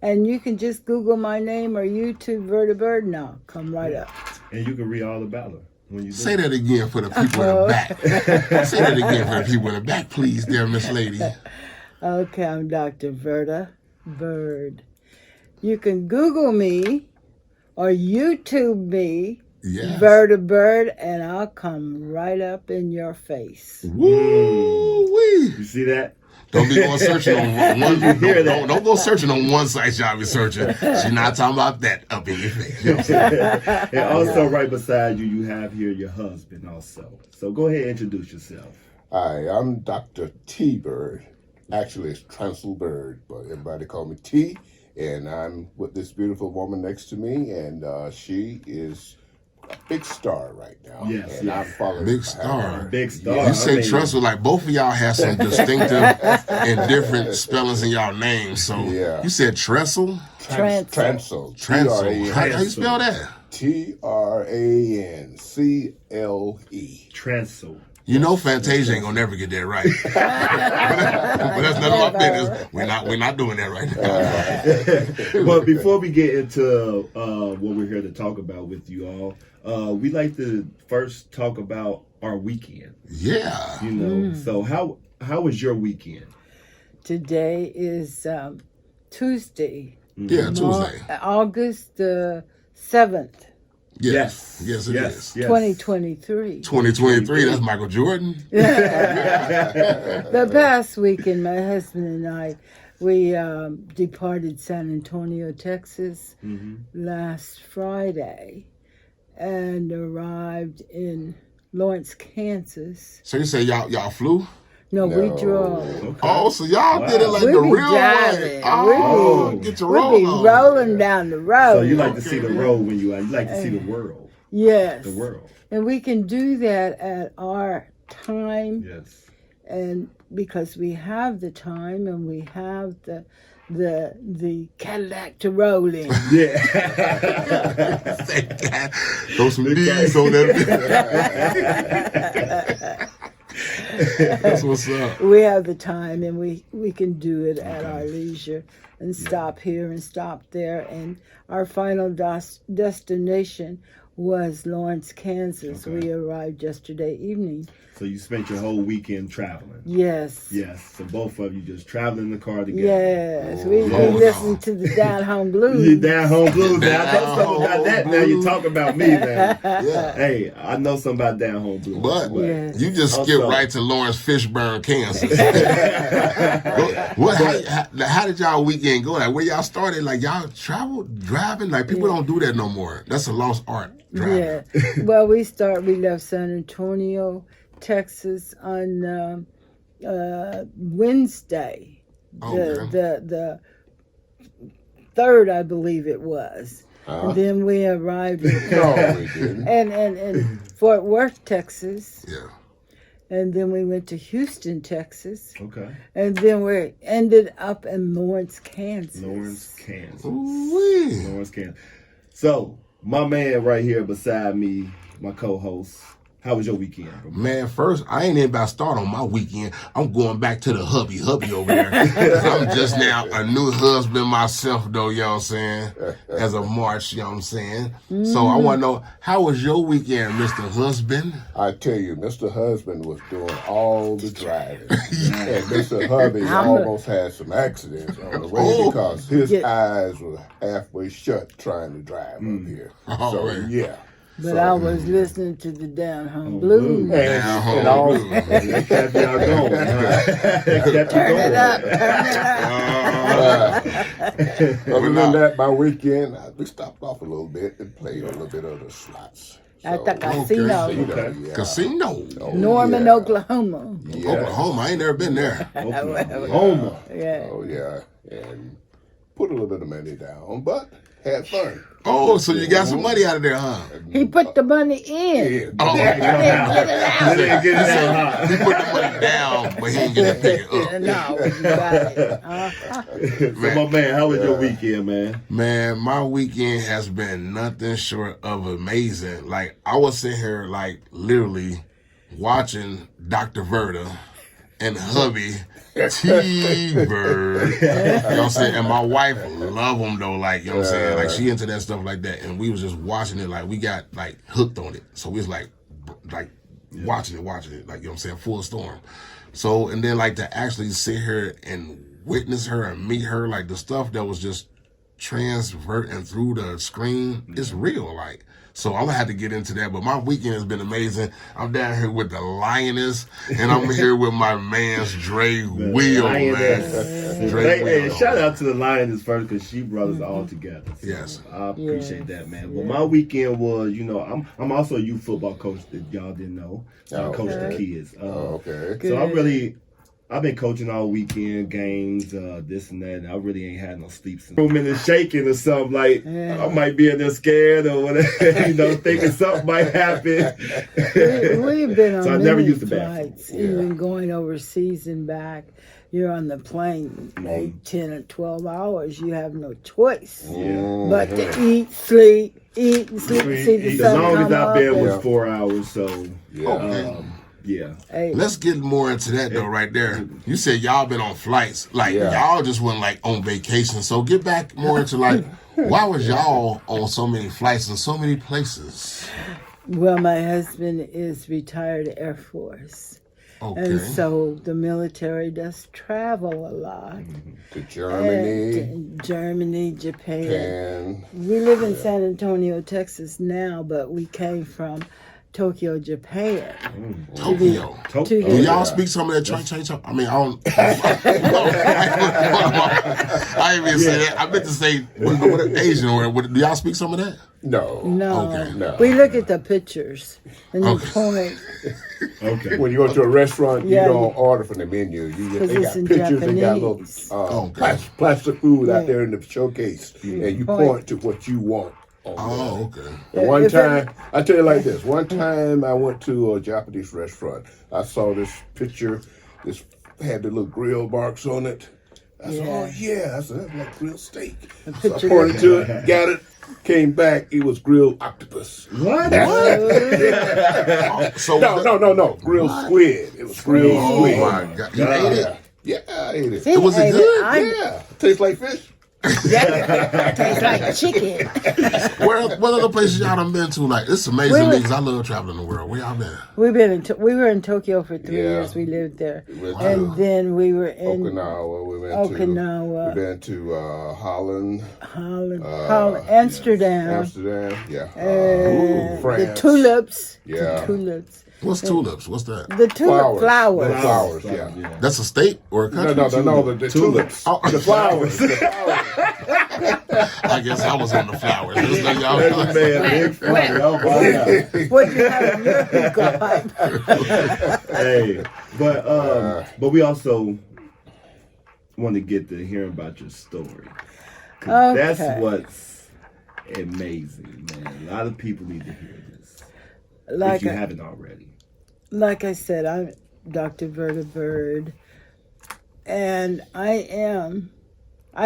And you can just Google my name or YouTube Verda Byrd, and I'll come right up. And you can read all about her when you do. Say that again for the people in the back. Say that again for the people in the back, please, dear Miss Lady. Okay, I'm Dr. Verda Byrd. You can Google me or YouTube me, Yes. Verda Byrd, and I'll come right up in your face. Woo-wee. You see that? Don't be going searching on one. Don't go searching on one site. Y'all be searching. She's not talking about that up in your face. You know what I'm saying? And also right beside you, you have here your husband also. So go ahead and introduce yourself. Hi, I'm Dr. T. Byrd. Actually, it's Trancel Byrd, but everybody call me T. And I'm with this beautiful woman next to me, and she is a big star right now. Yes, and I'm following Big behind star. her. Big star. You say Trancel, like both of y'all have some distinctive and different spellings in y'all names. So Yeah. you said Trancel? Trancel. Trancel. How you spell that? Trancele. Trancel. You know Fantasia ain't gonna never get that right. But that's none of my business. We're not doing that right now. Well, before we get into what we're here to talk about with you all, we like to first talk about our weekend. Yeah. You know, so how was your weekend? Today is Tuesday, Yeah, Tuesday. August the 7th, Yes, it is. 2023. 2023, that's Michael Jordan. The past weekend, my husband and I, we departed San Antonio, Texas last Friday and arrived in Lawrence, Kansas. So you say y'all flew? No, we No. drove. Okay. Oh, so y'all did it like We the be real driving. way. Oh, get your We roll be on. rolling down the road. So you like to see the road when you like to see the world. Yes. The world. And we can do that at our time, Yes. and because we have the time and we have the Cadillac to roll in. Yeah. Throw some D's on that. That's what's up. We have the time, and we can do it at our leisure and stop here and stop there. And our final destination was Lawrence, Kansas. Okay. We arrived yesterday evening. So you spent your whole weekend traveling. Yes. Yes. So both of you just traveling in the car together. Yes. We Oh, listened to the Down Home Blues. You down home blues. Now I know something about that. Now you talk about me, man. Yeah. Hey, I know something about down home blues. But Yes. you just skipped Also- right to Lawrence Fishburne, Kansas. How did y'all weekend go? Like where y'all started? Like y'all traveled, driving? Like people don't do that no more. That's a lost art. Driving. Yeah. Well, we left San Antonio, Texas on Wednesday. The 3rd, I believe it was. And then we arrived No, we didn't. in Fort Worth, Texas. Yeah. And then we went to Houston, Texas. Okay. And then we ended up in Lawrence, Kansas. Lawrence, Kansas. Ooh-wee. Lawrence, Kansas. So, my man right here beside me, my co-host, how was your weekend, bro? Man, first, I ain't even about to start on my weekend. I'm going back to the hubby over there. 'Cause I'm just now a new husband myself, though, you know what I'm saying? As of March, you know what I'm saying? So I want to know, how was your weekend, Mr. Husband? I tell you, Mr. Husband was doing all the driving. And Mr. Hubby almost had some accidents on the way because his eyes were halfway shut trying to drive up here. Oh, So, man. yeah. But I was listening to the Down Home Blues. Down home And all, blues. That kept y'all going. Huh? That kept you Turn going. it up, turn it up. other than that, my weekend, we stopped off a little bit and played a little bit of the slots. At the So, casino, Okay. yeah. Casino. Oh, Norman, yeah. Oklahoma. Yeah. Oklahoma, I ain't never been there. Oklahoma. Yeah. Oh, yeah. And put a little bit of money down, but had fun. Oh, so you got some money out of there, huh? He put the money in. Yeah. Oh, Didn't get it out, huh? he put the money down, but he didn't get to pick it up. No, you got it. Uh-huh. So, my man, how was your weekend, man? Man, my weekend has been nothing short of amazing. Like, I was sitting here, like, literally watching Dr. Verda and hubby T-Bird. You know what I'm saying? And my wife love them though, like, you know what I'm saying? Like, she into that stuff like that. And we was just watching it, like, we got, like, hooked on it. So we was, like watching it, like, you know what I'm saying? Full storm. So, and then, like, to actually sit here and witness her and meet her, like, the stuff that was just transverting through the screen, it's real, like. So I'm gonna have to get into that. But my weekend has been amazing. I'm down here with the Lioness, and I'm here with my man's Dre Will, man. Hey, shout out to the Lioness first, because she brought us all together. So Yes, I appreciate that, man. Well, my weekend was, you know, I'm also a youth football coach that y'all didn't know. I coach the kids. Okay. So I've been coaching all weekend, games, this and that, and I really ain't had no sleep since. Room in the shaking or something, like, I might be in there scared or whatever, you know, thinking something might happen. We've been on So I many never used the flights, even going overseas and back. You're on the plane 8, 10, or 12 hours. You have no choice but to eat, sleep, see the The sun longest come I've up. been was 4 hours, so yeah. Hey, let's get more into that though. Right there, you said y'all been on flights, like y'all just went like on vacation. So get back more into like, why was y'all on so many flights and so many places? well, my husband is retired Air Force. Okay. And so the military does travel a lot. To Germany, And Germany, Japan. Japan. We live in San Antonio, Texas now, but we came from Tokyo, Japan. Tokyo. To Do y'all speak some of that Chinese? I mean, I don't. I ain't even say that. I meant to say what Asian or what. Do y'all speak some of that? No. No. Okay. No. We look at the pictures and the Okay. point. Okay. When you go to a restaurant, you Yeah, don't order from the menu. You Because just, they it's got in pictures and got little Japanese. plastic food out Yeah. there in the showcase, and you Point. point to what you want. Oh, okay. And one If time, I tell you like this. One time, I went to a Japanese restaurant. I saw this picture. This had the little grill marks on it. I said, "Oh yeah," I said, "That's like grilled steak." So I picture pointed to it, got it, came back. It was grilled octopus. What? So No, grilled squid. It was grilled Oh squid. my God! You ate it? Yeah, I ate it. He Was it ate good? Yeah, tastes like fish. Tastes like chicken. What other places y'all done been to? Like, it's amazing to me because I love traveling the world. Where y'all been? We were in Tokyo for 3 Yeah. years. We lived there, went and to then we were in Okinawa. We went Okinawa. to. We went to Holland, Holland, Amsterdam, Amsterdam. Yeah. and France. the tulips. Yeah. The tulips. What's tulips? What's that? The tulip flowers. The flowers. Yeah. That's a state or a country? No, the tulips. Oh. The flowers. The flowers. I guess I was on the flowers. This thing y'all Man, big funny. Oh my God. What you have in your hookah pipe? Hey, but we also want to get to hearing about your story. 'Cause that's Okay. what's amazing, man. A lot of people need to hear this if Like you haven't already. Like I said, I'm Dr. Verda Byrd, and I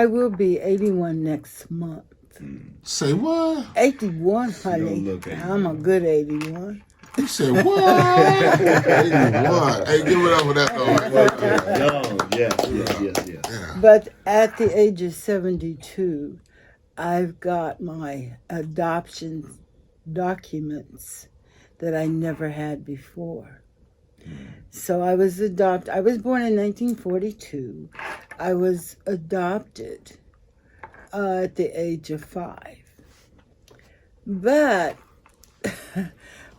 will be 81 next month. Say what? 81, honey. don't look 81. I'm a good 81. You said what? 81. Hey, give it up for that though. No, yes. But at the age of 72, I've got my adoption documents that I never had before. So I was adopted. I was born in 1942. I was adopted at the age of 5. But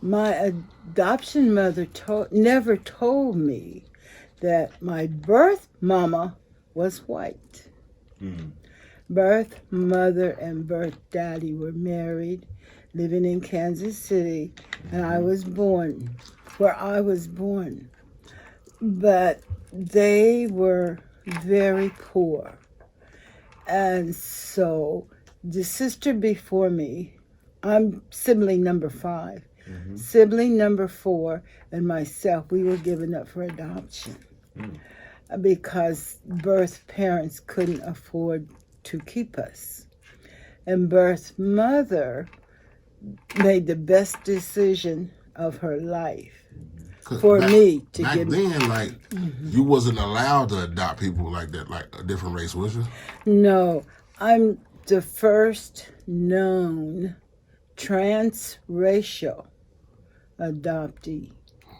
my adoption mother never told me that my birth mama was white. Birth mother and birth daddy were married, living in Kansas City, and I was born where I was born. But they were very poor. And so the sister before me, I'm sibling number 5. Sibling number 4 and myself, we were given up for adoption because birth parents couldn't afford to keep us. And birth mother made the best decision of her life for me to back give me. then, like you wasn't allowed to adopt people like that, like a different race, was you? No, I'm the first known transracial adoptee.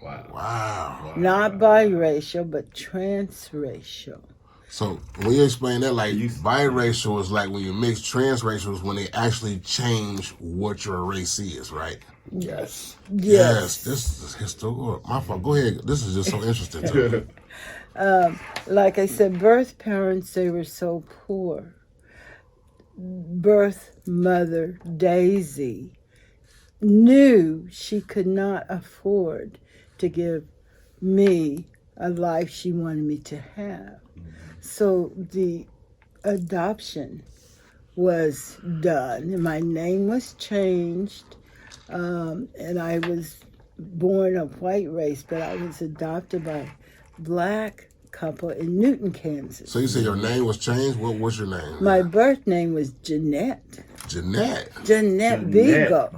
Wow. Not biracial, but transracial. So when you explain that, like biracial is like when you mix, transracial is when they actually change what your race is, right? Yes. Yes. This is historical. My fault. Go ahead. This is just so interesting to me. Like I said, birth parents, they were so poor. Birth mother, Daisy, knew she could not afford to give me a life she wanted me to have. So the adoption was done, and my name was changed, and I was born of white race, but I was adopted by a black couple in Newton, Kansas. So you say your name was changed? What was your name? My birth name was Jeanette. Jeanette. Jeanette Beagle.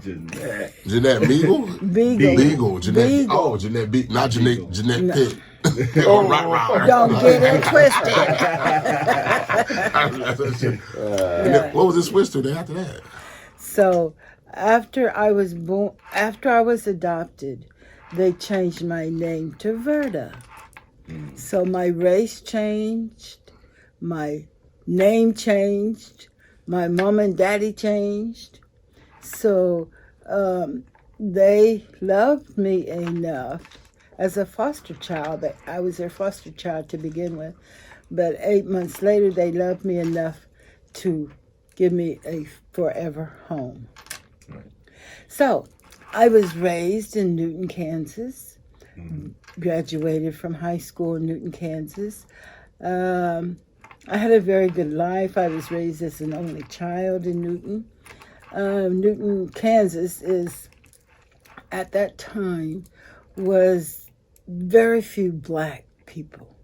Jeanette Beagle? Beagle. Jeanette. Beagle. Oh, Jeanette Beagle. Not Jeanette. Jeanette No. Pitt. Oh, right. Don't get it twisted. What was it switched to after that? So after I was born, after I was adopted, they changed my name to Verda. So my race changed, my name changed, my mom and daddy changed. So they loved me enough as a foster child. I was their foster child to begin with. But 8 months later, they loved me enough to give me a forever home. Right. So I was raised in Newton, Kansas. Graduated from high school in Newton, Kansas. I had a very good life. I was raised as an only child in Newton. Newton, Kansas is, at that time, was very few black people.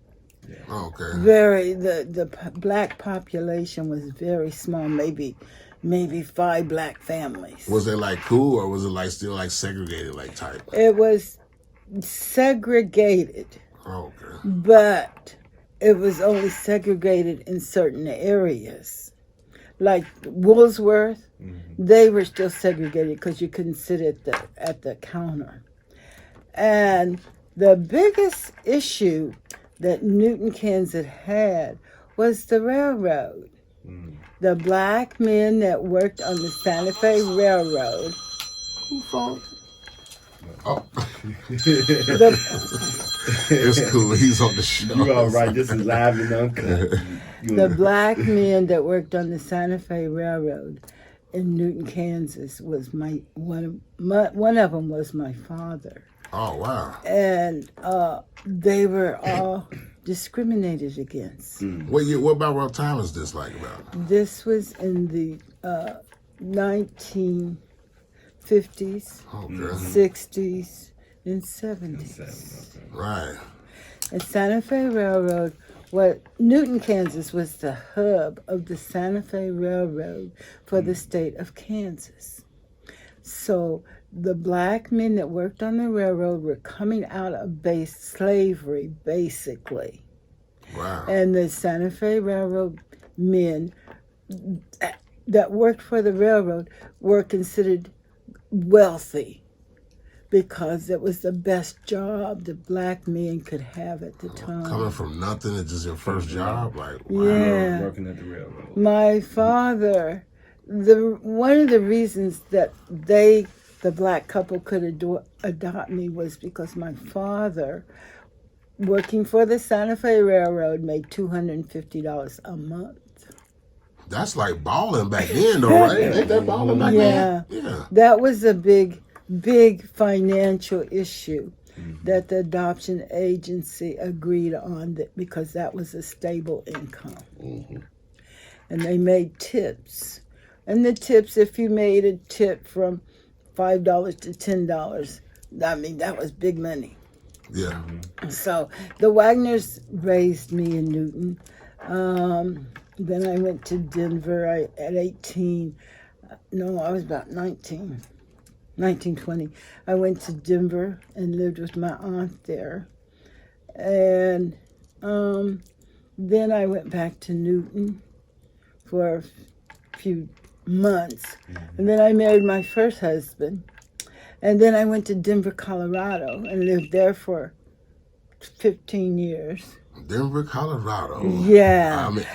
Yeah. Okay. The black population was very small, maybe 5 black families. Was it like cool, or was it like still like segregated like type? It was segregated. Okay. But it was only segregated in certain areas. Like Woolsworth, they were still segregated because you couldn't sit at the counter. And the biggest issue that Newton, Kansas had was the railroad. The black men that worked on the Santa Fe Railroad. Who phone? Oh. The, It's cool. He's on the show. You all right. This is live and uncut. the black men that worked on the Santa Fe Railroad in Newton, Kansas was one of them was my father. Oh, wow. And they were all discriminated against. What time is this like about? This was in the 1950s, Okay. 60s, and 70s. Right. And Santa Fe Railroad, Newton, Kansas was the hub of the Santa Fe Railroad for the state of Kansas. So the black men that worked on the railroad were coming out of base slavery, basically. Wow. And the Santa Fe Railroad men that worked for the railroad were considered wealthy because it was the best job the black men could have at the time. Coming from nothing, it's just your first job? Like, wow. Yeah. Working at the railroad. My father, one of the reasons that the black couple could adopt me was because my father, working for the Santa Fe Railroad, made $250 a month. That's like balling back then, though, right? Ain't that balling back then? Yeah. That was a big financial issue that the adoption agency agreed on because that was a stable income. And they made tips. And the tips, if you made a tip from $5 to $10, I mean, that was big money. Yeah. So the Wagners raised me in Newton. Then I went to Denver at 18. No, I was about 19. 1920. I went to Denver and lived with my aunt there. And then I went back to Newton for a few months. And then I married my first husband. And then I went to Denver, Colorado and lived there for 15 years. Denver, Colorado. Yeah. I mean,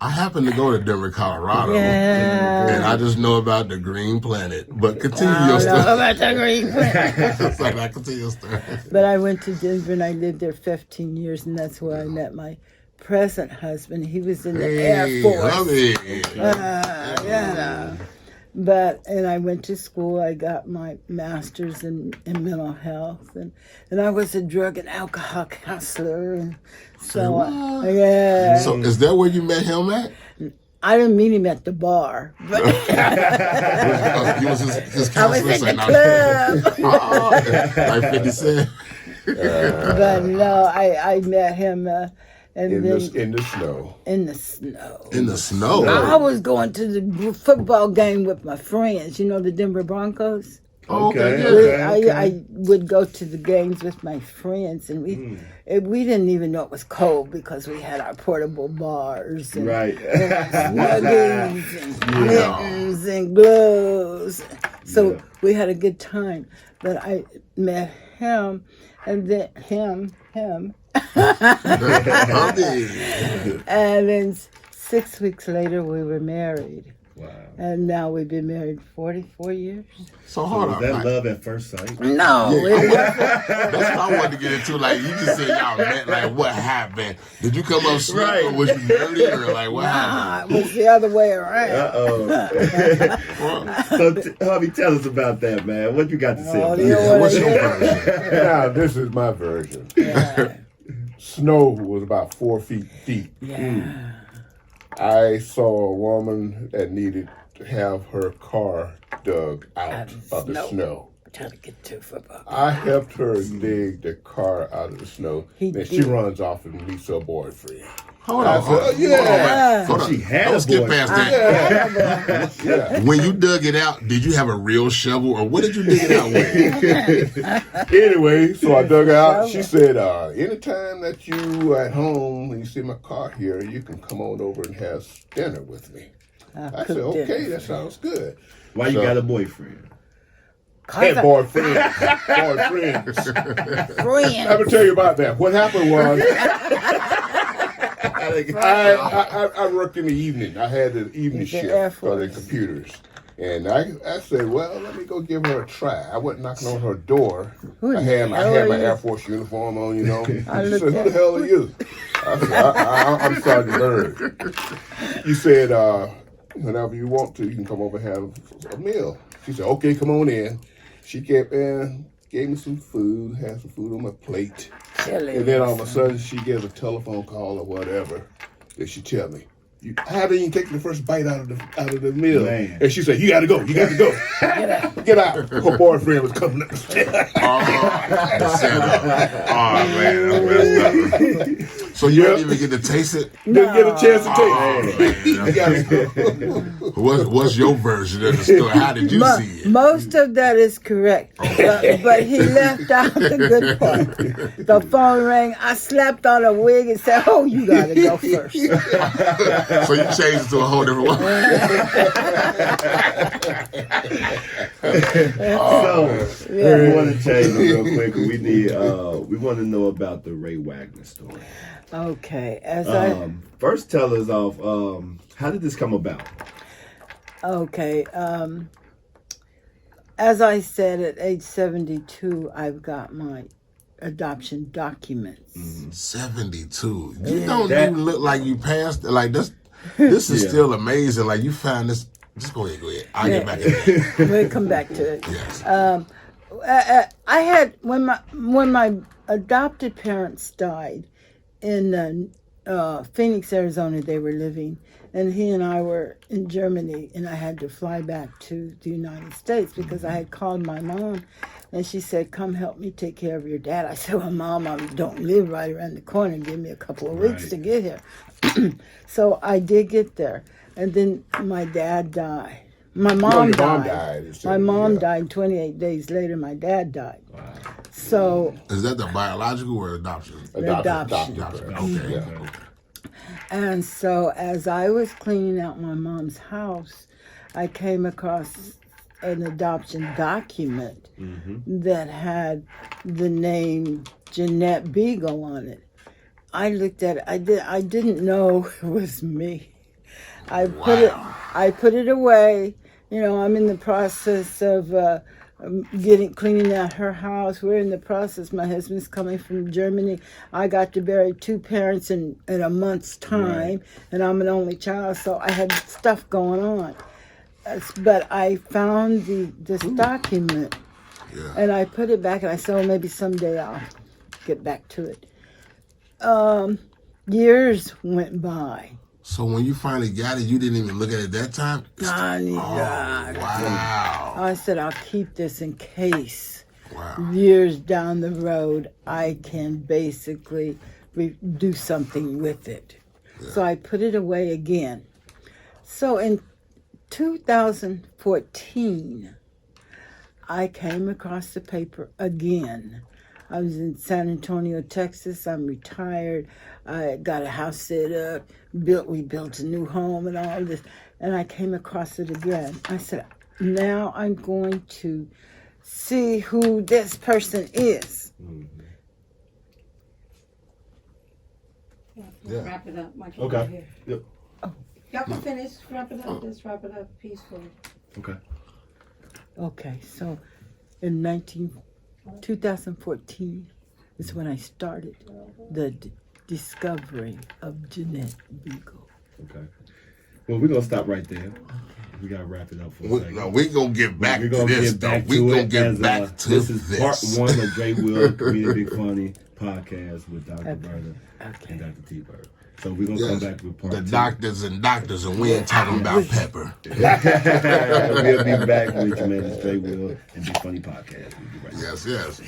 I happen to go to Denver, Colorado. Yeah. And I just know about the Green Planet. But continue I your don't know story. about the Green Planet. It's like, I continue your story. But I went to Denver and I lived there 15 years, and that's where I met my present husband. He was in the Air Force. Hubby. Yeah. And I went to school. I got my master's in mental health, and I was a drug and alcohol counselor. And so, yeah. So is that where you met him at? I didn't meet him at the bar, but He was his I was counselor. in the club. Like 50 Cent. But no, I met him and In then the snow. in the snow. In the snow. I was going to the football game with my friends. You know the Denver Broncos. Okay. I would go to the games with my friends, and we didn't even know it was cold because we had our portable bars and Right. snuggies and mittens and gloves. So we had a good time. But I met him, and then him. And then 6 weeks later, we were married. Wow. And now we've been married 44 years. So hold Was on. that Like, love at first sight? No. that's what I wanted to get into. Like, you just said y'all met. Like, what happened? Did you come up slick, or was you nerdy, or like what happened? It was the other way around. So, hubby, tell us about that, man. What you got to say? Oh, about you that? know What's what? your version? Now, this is my version. Snow was about 4 feet deep. Yeah. I saw a woman that needed to have her car dug out of the snow. Trying to get to football. I helped her dig the car out of the snow. Then she runs off and meets her boyfriend. Hold I on. said, oh, yeah. Hold on. She had Don't a skip boy. past that. Yeah. When you dug it out, did you have a real shovel, or what did you dig it out with? Anyway, so I dug out. She said, anytime that you at home and you see my car here, you can come on over and have dinner with me. I said, okay, that sounds good. Why you got a boyfriend? Had boyfriends. Boyfriends. Friends. Let me tell you about that. What happened was I worked in the evening. I had an evening He's in shift Air for the Force. computers. And I said, well, let me go give her a try. I went knocking on her door. I had my Air Force uniform on, you know. She said, who the hell are you? I said, I'm Sergeant Byrd. You said, whenever you want to, you can come over and have a meal. She said, okay, come on in. She kept in, gave me some food, had some food on my plate. Chili. And then all of a sudden, she gave a telephone call or whatever. Then she tell me, I haven't even taken the first bite out of the meal. Man. And she said, you got to go. Get out. Her boyfriend was coming up the stairs. The setup. Oh, man, that's messed up. So you didn't even get to taste it? Didn't get a chance to Oh, taste man. it. You got to go. What's your version of the story? How did you see it? Most of that is correct, but he left out the good part. The phone rang. I slapped on a wig and said, "Oh, you gotta go first." So you changed it to a whole different one. We want to change it real quick. We want to know about the Ray Wagner story. Okay, First, tell us off. How did this come about? Okay. As I said, at age 72, I've got my adoption documents. 72. You don't even look like you passed. Like this is still amazing. Like you found this. Just go ahead. I'll get back to that. We'll come back to it. Yes. I had when my adopted parents died in Phoenix, Arizona. They were living, and he and I were in Germany, and I had to fly back to the United States because I had called my mom, and she said, "Come help me take care of your dad." I said, "Well, Mom, I don't live right around the corner. Give me a couple of weeks to get here." So I did get there, and then my dad died. My No, mom your mom died. died. You said, My mom yeah. died 28 days later. My dad died. Wow. So, Is that the biological or adoption? Adoption. Okay. Yeah. Okay. and so as I was cleaning out my mom's house, I came across an adoption document that had the name Jeanette Beagle on it. I looked at it. I didn't know it was me. I put it away. You know, I'm in the process of cleaning out her house. We're in the process. My husband's coming from Germany. I got to bury two parents in a month's time, and I'm an only child, so I had stuff going on. But I found this document, and I put it back, and I said, "Oh, maybe someday I'll get back to it." Years went by. So when you finally got it, you didn't even look at it that time? Wow. I said, I'll keep this in case Wow. years down the road I can basically do something with it. Yeah. So I put it away again. So in 2014, I came across the paper again. I was in San Antonio, Texas. I'm retired. I got a house set up. We built a new home and all this. And I came across it again. I said, now I'm going to see who this person is. Yeah. Wrap it up. My Okay. Here. Yep. Oh. Y'all can finish. Wrap it up. Just wrap it up peacefully. Okay. Okay, so in 2014 is when I started the discovery of Jeanette Beagle. Okay. Well, we're gonna stop right there. We gotta wrap it up for a second. No, we're gonna get back We're to gonna this. get back We're to gonna it get as, back to this is this. part one of Dre Will Comedian Big Funny podcast with Dr. Verda and Dr. T Bird. So we're gonna come back with part the two. doctors, and we ain't talking about pepper. We'll be back with you, man. It's Dre Will and Big Funny podcast. We'll be right back. Yes.